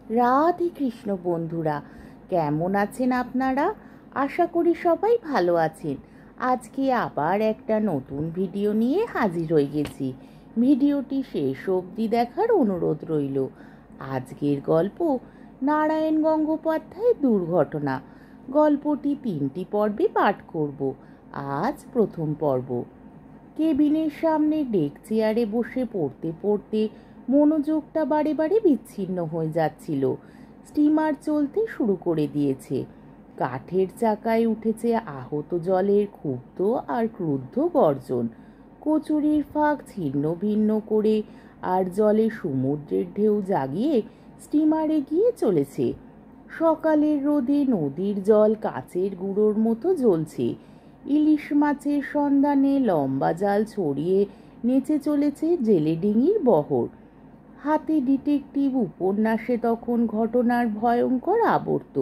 রাধে কৃষ্ণ বন্ধুরা, কেমন আছেন আপনারা? আশা করি সবাই ভালো আছেন। আজকে আবার একটা নতুন ভিডিও নিয়ে হাজির হয়ে গেছি। ভিডিওটি শেষ অবধি দেখার অনুরোধ রইল। আজকের গল্প নারায়ণ গঙ্গোপাধ্যায়ের দুর্ঘটনা। গল্পটি 3টি পর্বে পাঠ করব। আজ প্রথম পর্ব। কেবিনের সামনে ডেক চেয়ারে বসে পড়তে পড়তে মনোযোগটা বারে বারে বিচ্ছিন্ন হয়ে যাচ্ছিল। স্টিমার চলতে শুরু করে দিয়েছে। কাঠের চাকায় উঠেছে আহত জলের ক্ষুব্ধ আর ক্রুদ্ধ গর্জন। কচুরির ফাঁক ছিন্ন ভিন্ন করে আর জলে সমুদ্রের ঢেউ জাগিয়ে স্টিমার এগিয়ে চলেছে। সকালের রোদে নদীর জল কাচের গুঁড়োর মতো জ্বলছে। ইলিশ মাছের সন্ধানে লম্বা জাল ছড়িয়ে নেচে চলেছে জেলে ডিঙির বহর। হাতে ডিটেকটিভ উপন্যাসে তখন ঘটনার ভয়ঙ্কর আবর্ত।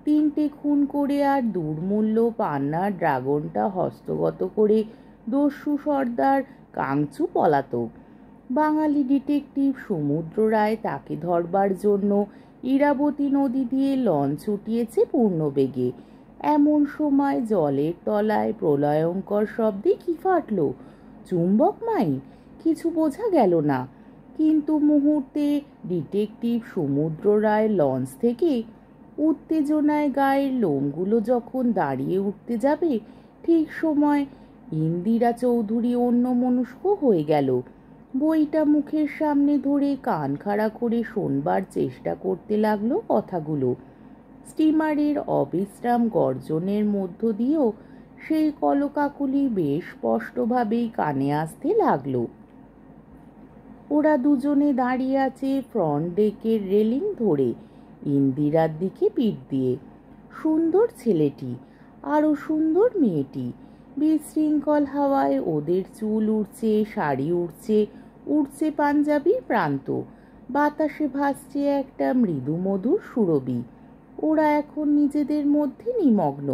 3টে খুন করে আর দুর্মূল্য পান্নার ড্রাগনটা হস্তগত করে দস্যু সর্দার কাংচু পলাতক। বাঙালি ডিটেকটিভ সমুদ্র রায় তাকে ধরবার জন্য ইরাবতী নদী দিয়ে লঞ্চ ছুটিয়েছে পূর্ণবেগে। এমন সময় জলের তলায় প্রলয়ঙ্কর শব্দে কি ফাটল? চুম্বক মাইন? কিছু বোঝা গেল না, কিন্তু মুহূর্তে ডিটেকটিভ সমুদ্র রায় লঞ্চ থেকে উত্তেজনায় গায়ের লোমগুলো যখন দাঁড়িয়ে উঠতে যাবে, ঠিক সময় ইন্দিরা চৌধুরী অন্যমনস্ক হয়ে গেল। বইটা মুখের সামনে ধরে কান খাড়া করে শোনবার চেষ্টা করতে লাগলো কথাগুলো। স্টিমারের অবিশ্রাম গর্জনের মধ্য দিয়েও সেই কলকাকলি বেশ স্পষ্টভাবেই কানে আসতে লাগলো। ওরা দুজনে দাঁড়িয়ে আছে ফ্রন্ট ডেকের রেলিং ধরে, ইন্দিরার দিকে পিঠ দিয়ে। সুন্দর ছেলেটি, আরও সুন্দর মেয়েটি। বিশৃঙ্খল হাওয়ায় ওদের চুল উড়ছে, শাড়ি উড়ছে, উড়ছে পাঞ্জাবির প্রান্ত। বাতাসে ভাসছে একটা মৃদু মধুর সুরভি। ওরা এখন নিজেদের মধ্যে নিমগ্ন।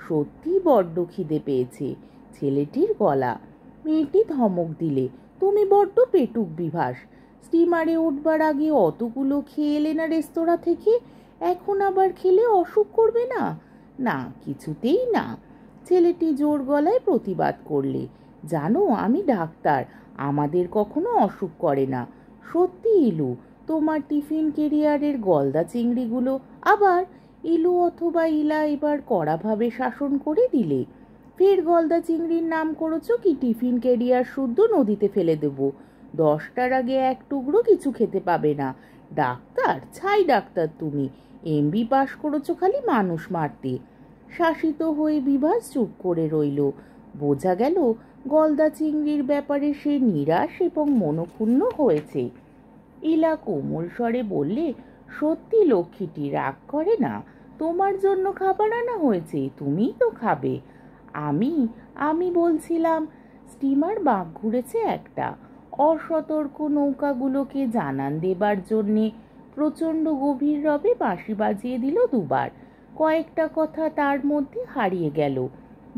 সত্যি বড্ড খিদে পেয়েছে। ছেলেটির গলা। মেয়েটি ধমক দিলে, তুমি বড্ড পেটুক বিভাস। স্টিমারে উঠবার আগে অতগুলো খেয়ে এলে না রেস্তোরাঁ থেকে, এখন আবার খেলে অসুখ করবে না? না, কিছুতেই না। ছেলেটি জোর গলায় প্রতিবাদ করলে, জানো আমি ডাক্তার, আমাদের কখনো অসুখ করে না। সত্যি ইলু, তোমার টিফিন কেরিয়ারের গলদা চিংড়িগুলো আবার। ইলু অথবা ইলা এবার কড়াভাবে শাসন করে দিলে, ফের গলদা চিংড়ির নাম করেছ কি টিফিন কেরিয়ার শুদ্ধ নদীতে ফেলে দেব। 10টার আগে এক টুকরো কিছু খেতে পাবে না। ডাক্তার? ছাই ডাক্তার তুমি, এমবি পাশ করেছো খালি মানুষ মারতে। শাসিত হয়ে বিভাস চুপ করে রইল। বোঝা গেল গলদা চিংড়ির ব্যাপারে সে নিরাশ এবং মনক্ষুণ্ণ হয়েছে। ইলা কোমল স্বরে বললে, সত্যি লক্ষ্মীটি রাগ করে না, তোমার জন্য খাবার আনা হয়েছে, তুমিই তো খাবে। আমি আমি বলছিলাম। স্টিমার বাঁক ঘুরেছে একটা। অসতর্ক নৌকাগুলোকে জানান দেবার জন্যে প্রচণ্ড গভীর রবে বাঁশি বাজিয়ে দিল দুবার। কয়েকটা কথা তার মধ্যে হারিয়ে গেল।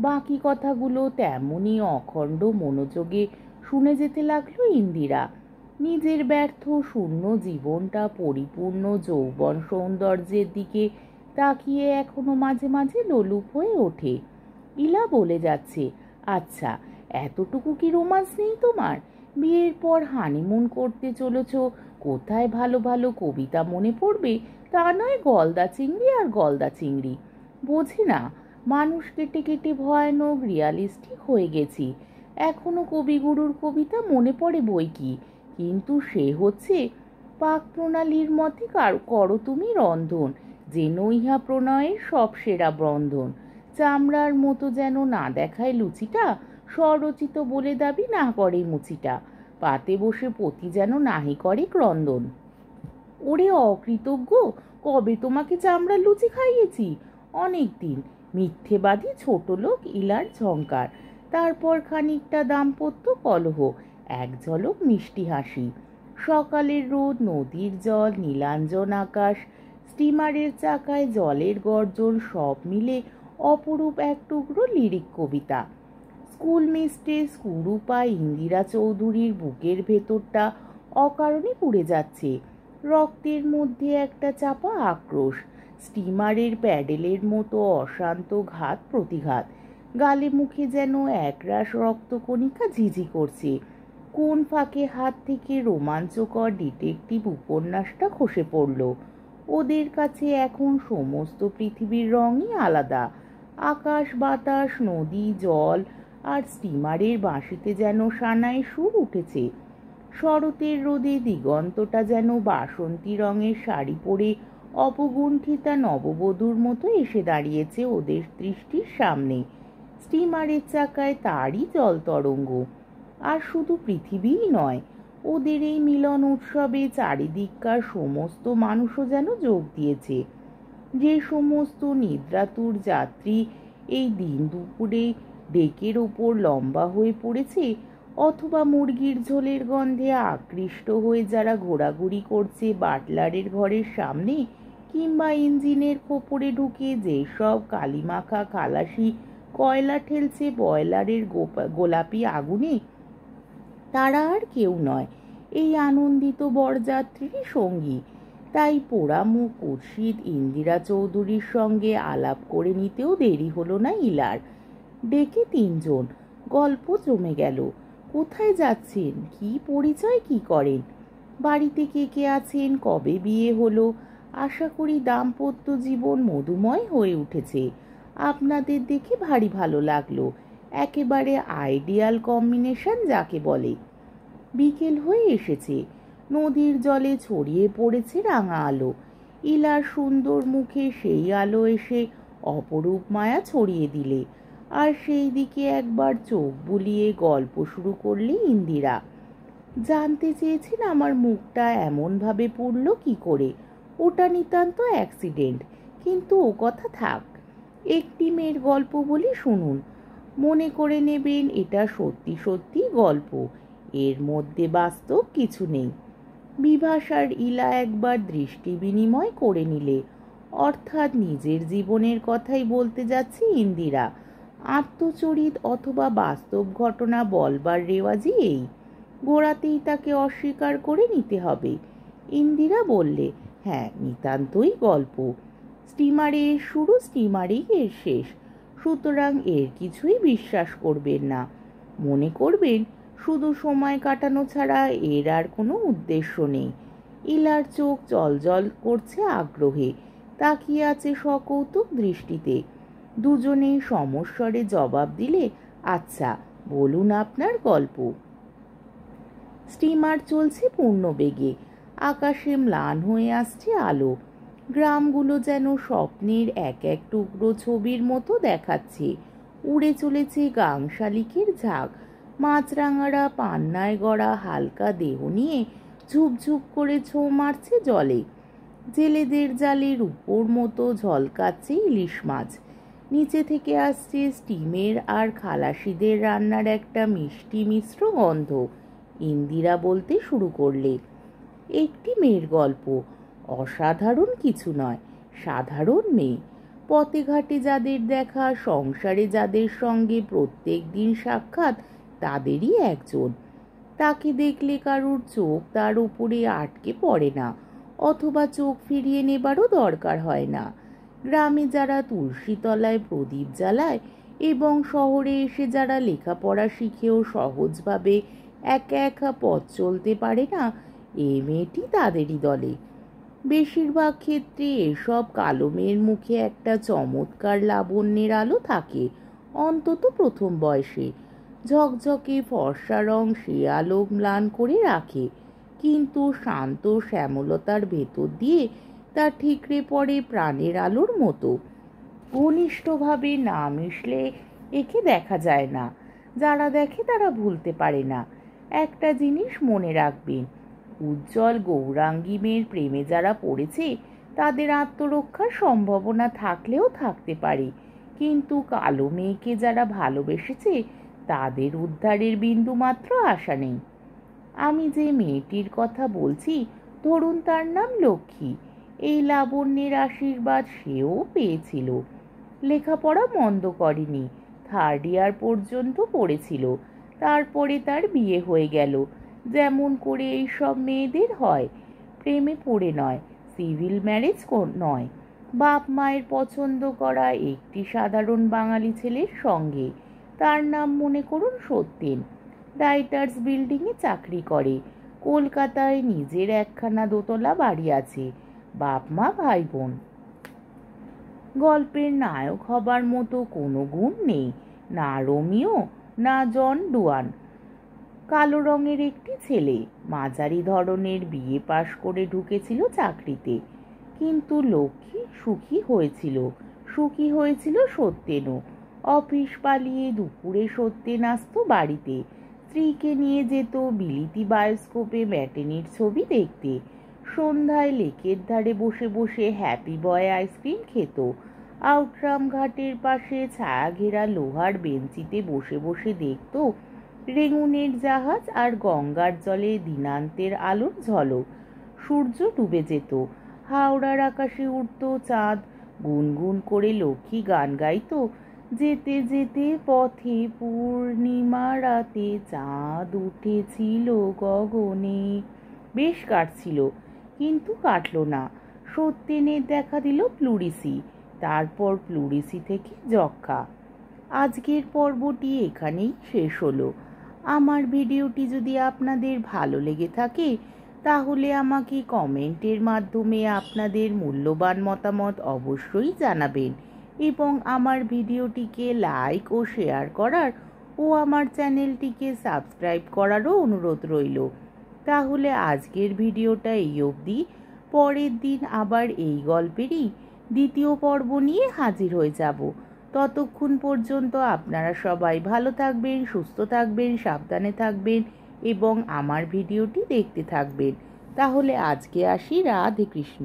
বাকি কথাগুলো তেমনই অখণ্ড মনোযোগে শুনে যেতে লাগলো ইন্দিরা। নিজের ব্যর্থ শূন্য জীবনটা পরিপূর্ণ যৌবন সৌন্দর্যের দিকে তাকিয়ে এখনো মাঝে মাঝে লোলুপ হয়ে ওঠে। ইলা বলে যাচ্ছে, আচ্ছা, এতটুকু কি রোমান্স নেই তোমার? বিয়ের পর হানিমুন করতে চলেছ, কোথায় ভালো ভালো কবিতা মনে পড়বে, তা নয় গলদা চিংড়ি আর গলদা চিংড়ি। বোঝে না, মানুষ কেটে কেটে ভয়ানক রিয়ালিস্টিক হয়ে গেছি। এখনো কবিগুরুর কবিতা মনে পড়ে বই কি, কিন্তু সে হচ্ছে পাক প্রণালীর মতে করো তুমি রন্ধন, যেন ইহা প্রণয়ের সব সেরা বন্ধন। চামড়ার মতো যেন না দেখায় লুচিটা, স্বরচিত বলে দাবি না করে মুচিটা। পাতে বসে পতি যেন নাহি করে ক্রন্দন। ওরে অকৃতজ্ঞ, কবে তোমাকে চামড়ার লুচি খাইয়েছি? অনেক দিন। মিথ্যেবাদী ছোট লোক ইলার ঝংকার। তারপর খানিকটা দাম্পত্য কলহ, এক ঝলক মিষ্টি হাসি। সকালের রোদ, নদীর জল, নীলাঞ্জন আকাশ, স্টিমারের চাকায় জলের গর্জন, সব মিলে অপরূপ এক টুকরো লিরিক কবিতা। স্কুল মিস্ট্রেস কুরুপা ইন্দিরা চৌধুরীর বুকের ভেতরটা অকারণে পুড়ে যাচ্ছে। রক্তের মধ্যে একটা চাপা আক্রোশ, স্টিমারের প্যাডেলের মতো অশান্ত ঘাত প্রতিঘাত। গালে মুখে যেন একরাশ রক্তকণিকা ঝিঝি করছে। কোন ফাঁকে হাত থেকে রোমাঞ্চকর ডিটেকটিভ উপন্যাসটা খসে পড়ল। ওদের কাছে এখন সমস্ত পৃথিবীর রঙই আলাদা। আকাশ, বাতাস, নদী, জল আর স্টিমারের বাঁশিতে যেন সানাই সুর উঠেছে। শরতের রোদে দিগন্তটা যেন বাসন্তী রঙের শাড়ি পরে অপগুণ্ঠিতা নববধূর মতো এসে দাঁড়িয়েছে ওদের দৃষ্টির সামনে। স্টিমারের চাকায় তারই জল তরঙ্গ। আর শুধু পৃথিবীই নয়, ওদের এই মিলন উৎসবে চারিদিককার সমস্ত মানুষও যেন যোগ দিয়েছে। যে সমস্ত নিদ্রাতুর যাত্রী এই দিন দুপুরে ডেকের ওপর লম্বা হয়ে পড়েছে, অথবা মুরগির ঝোলের গন্ধে আকৃষ্ট হয়ে যারা ঘোরাঘুরি করছে বাটলারের ঘরের সামনে, কিংবা ইঞ্জিনের খোপরে ঢুকে যেসব কালিমাখা খালাসি কয়লা ঠেলছে বয়লারের গোলাপি আগুনে, তারা আর কেউ নয়, এই আনন্দিত বরযাত্রীরই সঙ্গী। তাই পোড়া মুখ কুৎসিত ইন্দিরা চৌধুরীর সঙ্গে আলাপ করে নিতেও দেরি হলো না ইলার। ডেকে 3 জন, গল্প জমে গেল। কোথায় যাচ্ছেন, কি পরিচয়, কি করেন, বাড়িতে কে কে আছেন, কবে বিয়ে হলো, আশা করি দাম্পত্য জীবন মধুময় হয়ে উঠেছে। আপনাদের দেখে ভারী ভালো লাগলো, একেবারে আইডিয়াল কম্বিনেশন যাকে বলে। বিকেল হয়ে এসেছে, নদীর জলে ছড়িয়ে পড়েছে রাঙা আলো। ইলার সুন্দর মুখে সেই আলো এসে অপরূপ মায়া ছড়িয়ে দিলে, আর সেই দিকে একবার চোখ বুলিয়ে গল্প শুরু করলে ইন্দিরা। জানতে চেয়েছেন আমার মুখটা এমনভাবে পড়ল কি করে? ওটা নিতান্ত অ্যাক্সিডেন্ট, কিন্তু ও কথা থাক। একটি মেয়ের গল্প বলি শুনুন, মনে করে নেবেন এটা সত্যি সত্যি গল্প, এর মধ্যে বাস্তব কিছু নেই। বিভাস আর ইলা একবার দৃষ্টি বিনিময় করে নিলে, অর্থাৎ নিজের জীবনের কথাই বলতে যাচ্ছে ইন্দিরা। আত্মচরিত অথবা বাস্তব ঘটনা বলবার রেওয়াজই এই, গোড়াতেই তাকে অস্বীকার করে নিতে হবে। ইন্দিরা বললে, হ্যাঁ, নিতান্তই গল্প। স্টিমারে এর শুরু, স্টিমারেই এর শেষ, সুতরাং এর কিছুই বিশ্বাস করবেন না। মনে করবেন শুধু সময় কাটানো ছাড়া এর আর কোনো উদ্দেশ্য নেই। ইলার চোখ জলজল করছে আগ্রহে, তাকিয়ে আছে সকৌতুক দৃষ্টিতে। দুজনেই সমস্বরে জবাব দিলে, আচ্ছা বলুন আপনার গল্প। স্টিমার চলছে পূর্ণ বেগে, আকাশে ম্লান হয়ে আসছে আলো। গ্রামগুলো যেন স্বপ্নের এক এক টুকরো ছবির মতো দেখাচ্ছে। উড়ে চলেছে গাংশালিকের ঝাঁক, মাছরাঙারা পান্নায় গড়া হালকা দেহ নিয়ে ঝুপঝুপ করে ছোঁ মারছে জলে। জেলেদের জালের উপর মতো ঝলকাচ্ছে ইলিশ মাছ। নিচে থেকে আসছে স্টিমের আর খালাসিদের রান্নার একটা মিষ্টি মিশ্র গন্ধ। ইন্দিরা বলতে শুরু করলে, একটি মেয়ের গল্প, অসাধারণ কিছু নয়, সাধারণ মেয়ে। পথে ঘাটে যাদের দেখা, সংসারে যাদের সঙ্গে প্রত্যেক দিন সাক্ষাৎ, তাদেরই একজন। তাকে দেখলে কারুর চোখ তার উপরে আটকে পড়ে না, অথবা চোখ ফিরিয়ে নেবারও দরকার হয় না। গ্রামে যারা তুলসী তলায় প্রদীপ জ্বালায় এবং শহরে এসে যারা লেখাপড়া শিখেও সহজভাবে একা একা পথ চলতে পারে না, এ মেয়েটি তাদেরই দলে। বেশিরভাগ ক্ষেত্রে এসব কালো মেয়ের মুখে একটা চমৎকার লাবণ্যের আলো থাকে, অন্তত প্রথম বয়সে। ঝকঝকে ফর্সা রং সে আলো ম্লান করে রাখে, কিন্তু শান্ত শ্যামলতার ভেতর দিয়ে তা ঠিকরে পড়ে প্রাণের আলোর মতো। ঘনিষ্ঠভাবে না মিশলে একে দেখা যায় না, যারা দেখে তারা ভুলতে পারে না। একটা জিনিস মনে রাখবেন, উজ্জ্বল গৌরাঙ্গী মেয়ের প্রেমে যারা পড়েছে তাদের আত্মরক্ষার সম্ভাবনা থাকলেও থাকতে পারে, কিন্তু কালো মেয়েকে যারা ভালোবেসেছে তাদের উদ্ধারের বিন্দুমাত্র আশা নেই। আমি যে মেয়েটির কথা বলছি, ধরুন তার নাম লক্ষ্মী। এই লাবণ্যের আশীর্বাদ সেও পেয়েছিল। লেখাপড়া মন্দ করেনি, 3rd ইয়ার পর্যন্ত পড়েছিল। তারপরে তার বিয়ে হয়ে গেল, যেমন করে এই সব মেয়েদের হয়। প্রেমে পড়ে নয়, সিভিল ম্যারেজ নয়, বাপ মায়ের পছন্দ করা একটি সাধারণ বাঙালি ছেলের সঙ্গে। তার নাম মনে করুন সত্যেন। রাইটার্স বিল্ডিংয়ে চাকরি করে। কলকাতায় নিজের একখানা দোতলা বাড়ি আছে। বাপ মা ভাই বোন। গল্পের নায়ক হবার মতো কোনো গুণ নেই, না রোমিও না জন ডুয়ান। কালো রঙের একটি ছেলে, মাঝারি ধরনের, বিয়ে পাশ করে ঢুকেছিল চাকরিতে। কিন্তু লক্ষ্মী সুখী হয়েছিল সত্যেনও। অফিস পালিয়ে দুপুরে সত্যেন আসতো বাড়িতে। স্ত্রীকে নিয়ে যেত বিলিতি বায়োস্কোপে ম্যাটেনির ছবি দেখতে। সন্ধ্যায় লেকের ধারে বসে বসে হ্যাপি বয় আইসক্রিম খেত। আউটরাম ঘাটের পাশে ছায়া ঘেরা লোহার বেঞ্চিতে বসে বসে দেখত রেঙুনের জাহাজ আর গঙ্গার জলে দিনান্তের আলোর ঝলক। সূর্য ডুবে যেত, হাওড়ার আকাশে উঠত চাঁদ। গুনগুন করে লক্ষ্মী গান গাইত, যেতে যেতে পথে পূর্ণিমা রাতে চাঁদ উঠেছিল গগনে। বেশ কাটছিল, কিন্তু কাটল না। সত্যেনের দেখা দিল প্লুরিসি, তারপর প্লুরিসি থেকে যক্ষা। আজকের পর্বটি এখানেই শেষ হলো। আমার ভিডিওটি যদি আপনাদের ভালো লেগে থাকে তাহলে আমাকে কমেন্টের মাধ্যমে আপনাদের মূল্যবান মতামত অবশ্যই জানাবেন এবং আমার ভিডিওটিকে লাইক ও শেয়ার করার ও আমার চ্যানেলটিকে সাবস্ক্রাইব করারও অনুরোধ রইল। তাহলে আজকের ভিডিওটা এই অবধি। পরের দিন আবার এই গল্পেরই দ্বিতীয় পর্ব নিয়ে হাজির হয়ে যাব। ততক্ষণ পর্যন্ত আপনারা সবাই ভালো থাকবেন, সুস্থ থাকবেন, সাবধানে থাকবেন এবং আমার ভিডিওটি দেখতে থাকবেন। তাহলে আজকে আসি। রাধে কৃষ্ণ।